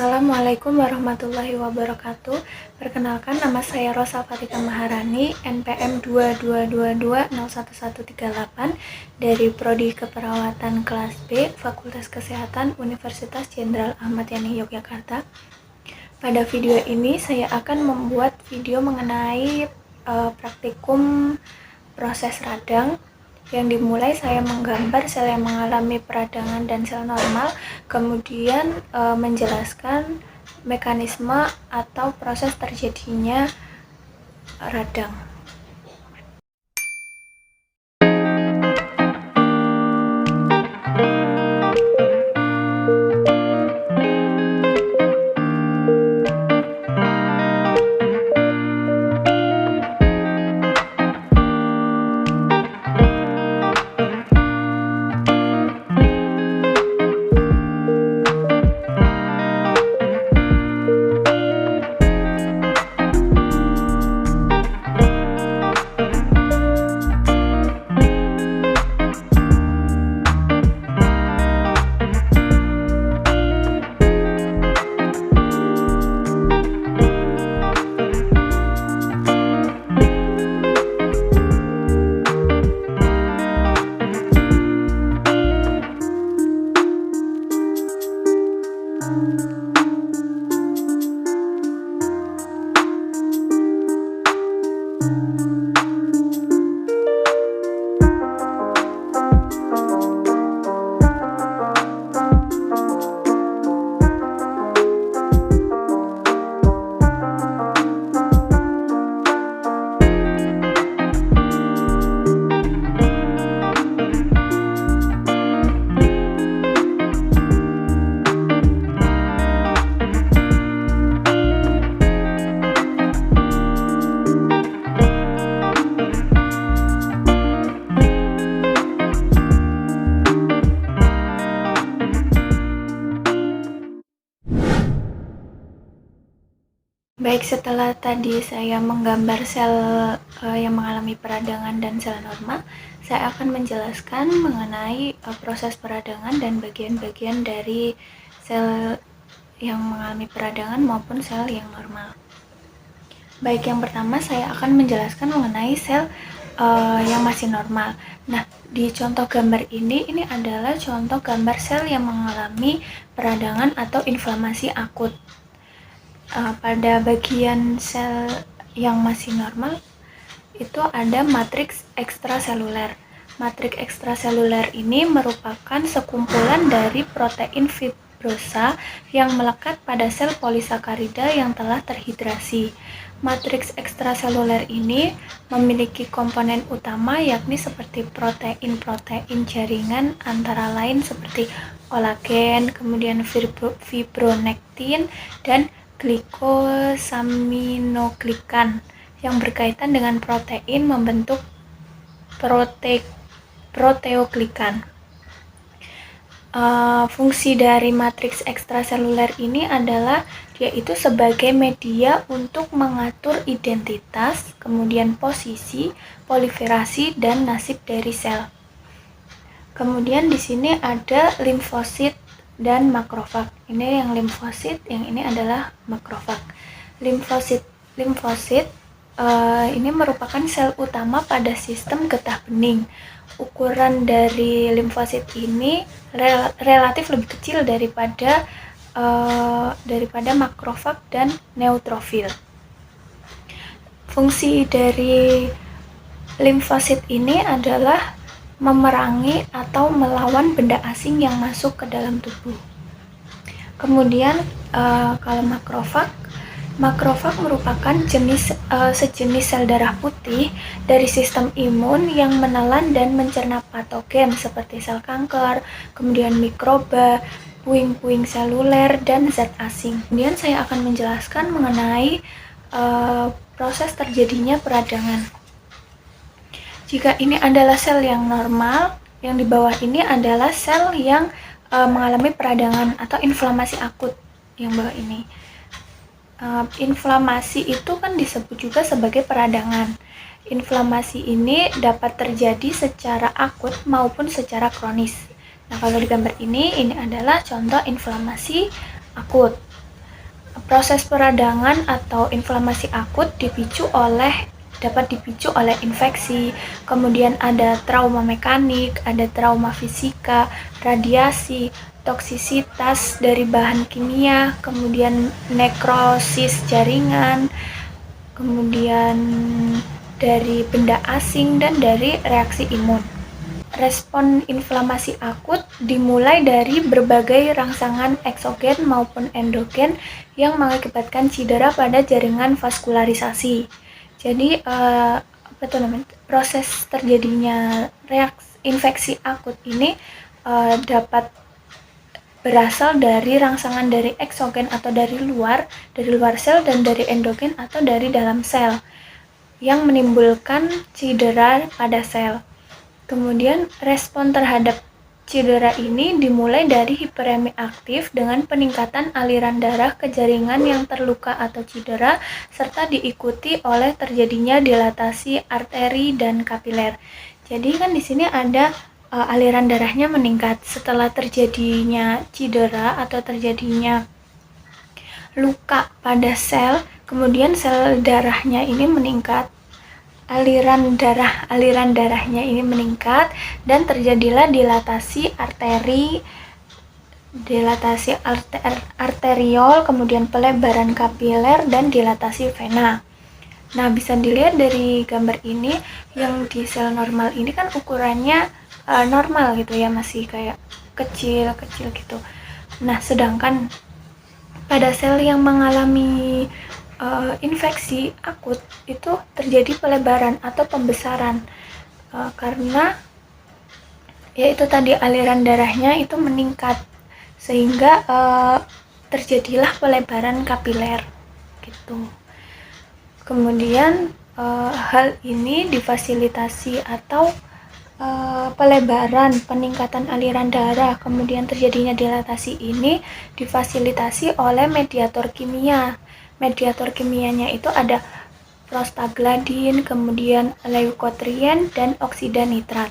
Assalamualaikum warahmatullahi wabarakatuh. Perkenalkan, nama saya Rosa Fatika Maharani, NPM 222201138 dari Prodi Keperawatan kelas B, Fakultas Kesehatan Universitas Jenderal Ahmad Yani Yogyakarta. Pada video ini saya akan membuat video mengenai praktikum proses radang, yang dimulai saya menggambar sel yang mengalami peradangan dan sel normal, kemudian menjelaskan mekanisme atau proses terjadinya radang. Baik, setelah tadi saya menggambar sel yang mengalami peradangan dan sel normal, saya akan menjelaskan mengenai proses peradangan dan bagian-bagian dari sel yang mengalami peradangan maupun sel yang normal. Baik, yang pertama saya akan menjelaskan mengenai sel yang masih normal. Nah, di contoh gambar ini adalah contoh gambar sel yang mengalami peradangan atau inflamasi akut. Pada bagian sel yang masih normal itu ada matriks ekstraseluler. Matriks ekstraseluler ini merupakan sekumpulan dari protein fibrosa yang melekat pada sel polisakarida yang telah terhidrasi. Matriks ekstraseluler ini memiliki komponen utama yakni seperti protein-protein jaringan antara lain seperti kolagen, kemudian fibronektin, dan glikosaminoglikan yang berkaitan dengan protein membentuk proteoglikan. Fungsi dari matriks ekstraseluler ini adalah yaitu sebagai media untuk mengatur identitas, kemudian posisi, proliferasi, dan nasib dari sel. Kemudian di sini ada limfosit dan makrofag. Ini yang limfosit, yang ini adalah makrofag. Limfosit ini merupakan sel utama pada sistem getah bening. Ukuran dari limfosit ini relatif lebih kecil daripada makrofag dan neutrofil. Fungsi dari limfosit ini adalah memerangi atau melawan benda asing yang masuk ke dalam tubuh. Kemudian kalau makrofag merupakan sejenis sel darah putih dari sistem imun yang menelan dan mencerna patogen seperti sel kanker, kemudian mikroba, puing-puing seluler, dan zat asing. Kemudian saya akan menjelaskan mengenai proses terjadinya peradangan. Jika ini adalah sel yang normal, yang di bawah ini adalah sel yang mengalami peradangan atau inflamasi akut yang bawah ini. Inflamasi itu kan disebut juga sebagai peradangan. Inflamasi ini dapat terjadi secara akut maupun secara kronis. Nah, kalau di gambar ini adalah contoh inflamasi akut. Proses peradangan atau inflamasi akut dapat dipicu oleh infeksi, kemudian ada trauma mekanik, ada trauma fisika, radiasi, toksisitas dari bahan kimia, kemudian nekrosis jaringan, kemudian dari benda asing, dan dari reaksi imun. Respon inflamasi akut dimulai dari berbagai rangsangan eksogen maupun endogen yang mengakibatkan cedera pada jaringan vaskularisasi. Jadi proses terjadinya infeksi akut ini dapat berasal dari rangsangan dari eksogen atau dari luar sel, dan dari endogen atau dari dalam sel yang menimbulkan cedera pada sel. Kemudian respon terhadap cedera ini dimulai dari hiperemi aktif dengan peningkatan aliran darah ke jaringan yang terluka atau cedera, serta diikuti oleh terjadinya dilatasi arteri dan kapiler. Jadi kan di sini ada aliran darahnya meningkat setelah terjadinya cedera atau terjadinya luka pada sel, kemudian sel darahnya ini meningkat. Aliran darahnya ini meningkat dan terjadilah dilatasi arteriol, kemudian pelebaran kapiler dan dilatasi vena. Nah, bisa dilihat dari gambar ini, yang di sel normal ini kan ukurannya normal gitu ya, masih kayak kecil gitu. Nah, sedangkan pada sel yang mengalami infeksi akut itu terjadi pelebaran atau pembesaran karena yaitu tadi aliran darahnya itu meningkat, sehingga terjadilah pelebaran kapiler gitu. Kemudian hal ini difasilitasi atau peningkatan aliran darah, kemudian terjadinya dilatasi ini difasilitasi oleh mediator kimia. Mediator kimianya itu ada prostaglandin, kemudian leukotrien, dan oksida nitrat.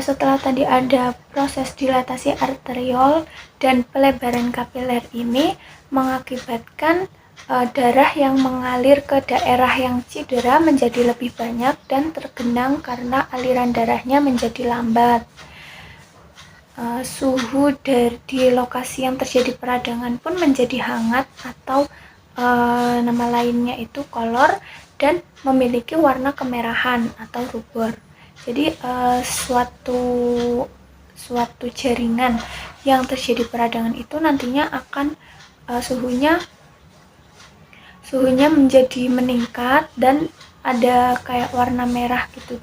Setelah tadi ada proses dilatasi arteriol dan pelebaran kapiler ini mengakibatkan darah yang mengalir ke daerah yang cedera menjadi lebih banyak dan tergenang karena aliran darahnya menjadi lambat. Suhu di lokasi yang terjadi peradangan pun menjadi hangat atau nama lainnya itu kolor dan memiliki warna kemerahan atau rubor. Jadi suatu jaringan yang terjadi peradangan itu nantinya akan suhunya menjadi meningkat dan ada kayak warna merah gitu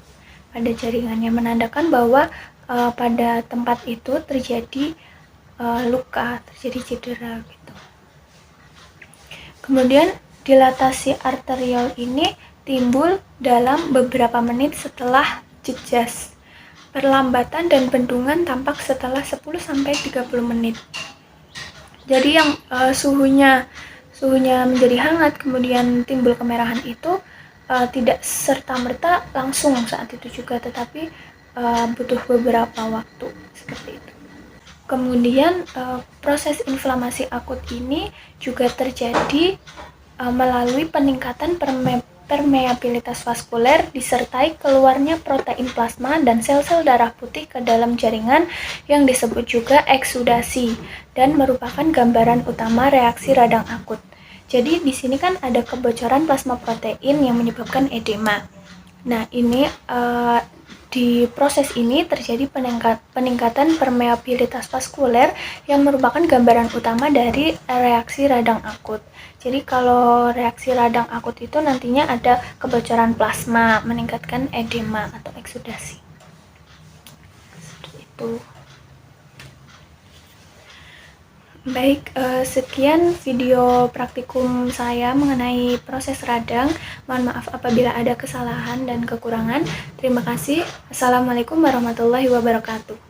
pada jaringannya, menandakan bahwa pada tempat itu terjadi luka, terjadi cedera gitu. Kemudian dilatasi arteriol ini timbul dalam beberapa menit setelah jejas. Perlambatan dan bendungan tampak setelah 10-30 menit. Jadi yang suhunya menjadi hangat kemudian timbul kemerahan itu tidak serta-merta langsung saat itu juga, tetapi butuh beberapa waktu seperti itu. Kemudian proses inflamasi akut ini juga terjadi melalui peningkatan permeabilitas vaskuler disertai keluarnya protein plasma dan sel-sel darah putih ke dalam jaringan yang disebut juga eksudasi dan merupakan gambaran utama reaksi radang akut. Jadi di sini kan ada kebocoran plasma protein yang menyebabkan edema. Nah, ini di proses ini terjadi peningkatan permeabilitas vaskuler yang merupakan gambaran utama dari reaksi radang akut. Jadi kalau reaksi radang akut itu nantinya ada kebocoran plasma, meningkatkan edema atau eksudasi. Seperti itu. Baik, sekian video praktikum saya mengenai proses radang. Mohon maaf apabila ada kesalahan dan kekurangan. Terima kasih. Assalamualaikum warahmatullahi wabarakatuh.